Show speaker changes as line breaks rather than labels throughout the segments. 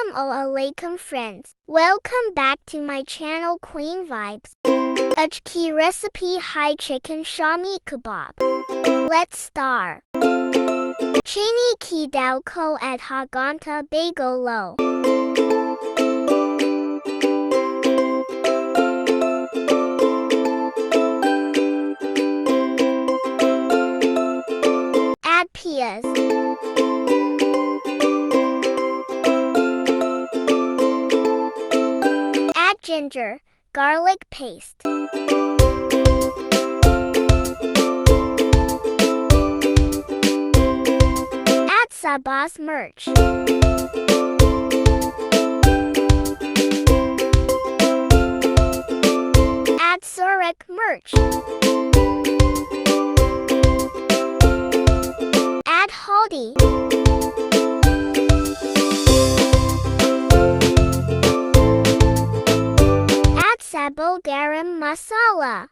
Assalamualaikum friends. Welcome back to my channel Queenvibes. Aj ki recipe hai chicken Shami Kabab. Let's start. Chini ki dao ko ad haganta bagolo. Add peas. Ginger, garlic paste. Add sabaz mirch. Add surak mirch. Add haldi. Sabo garam masala.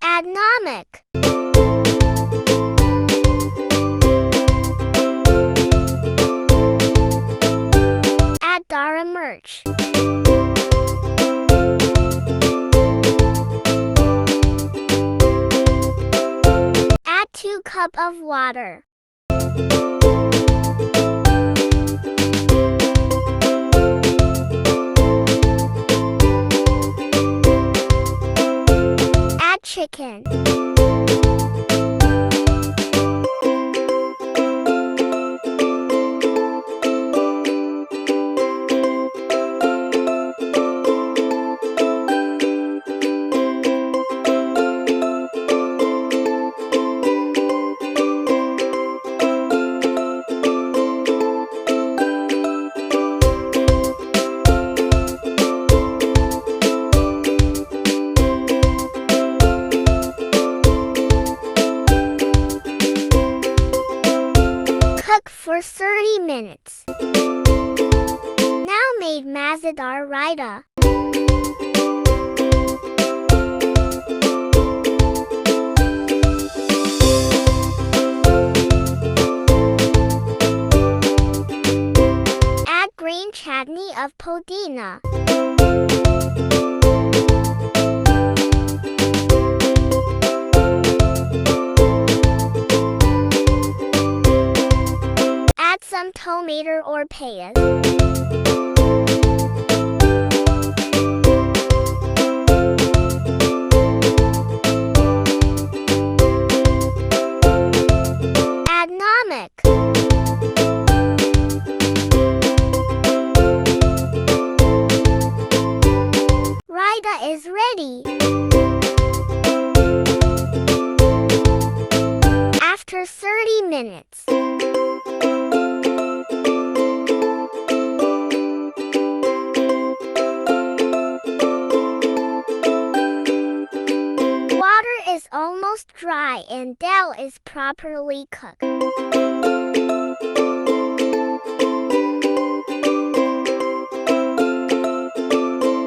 Add namak. Add dara mirch. Add 2 cups of water. Add chicken. Cook for 30 minutes. Now made mazadar raita. Add green chutney of podina. Some tomato or peas. Add namak. Raita is ready. After 30 minutes. Is almost dry and dal is properly cooked.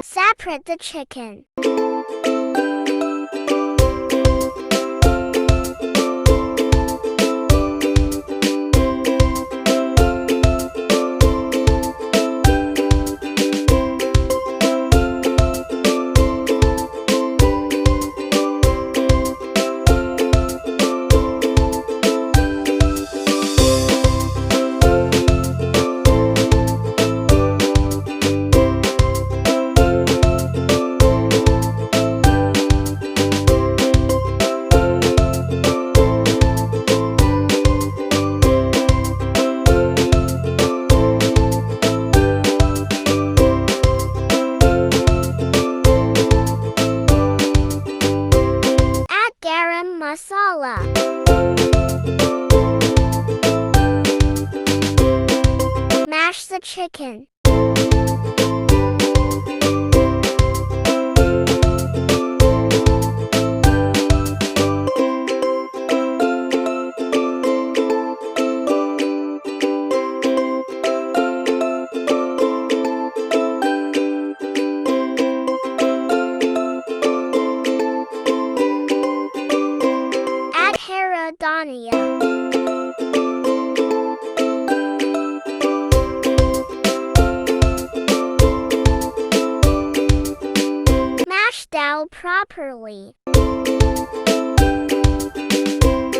Separate the chicken. Masala. Mash the chicken. Pakistani. Mash dal properly.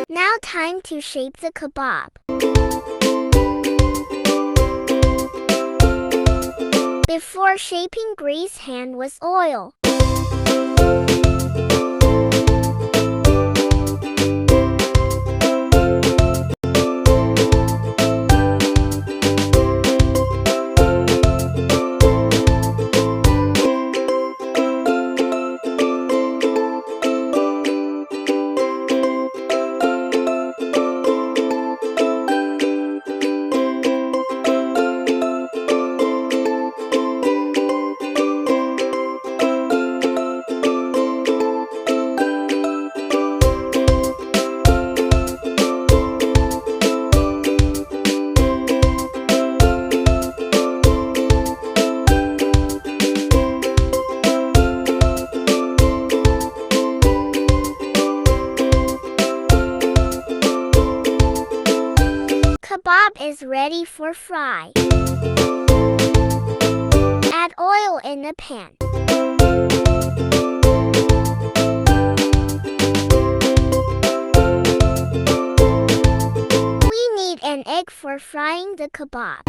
Now time to shape the kebab. Before shaping, grease hand with oil. Kebab is ready for fry. Add oil in the pan. We need an egg for frying the kebab.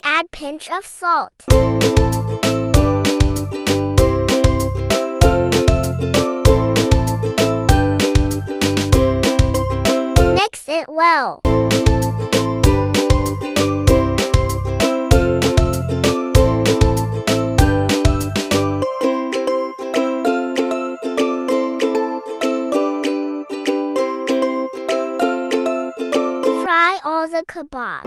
Add pinch of salt. Mix it well. Fry all the kebab.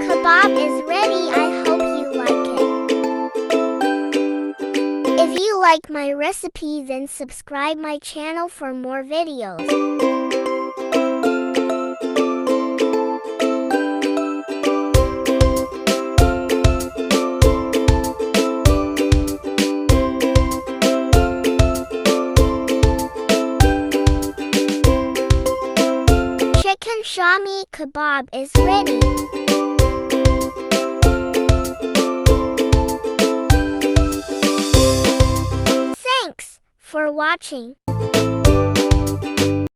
Kebab is ready. I hope you like it. If you like my recipe, then subscribe my channel for more videos. Chicken Shami Kabab is ready. Thanks for watching.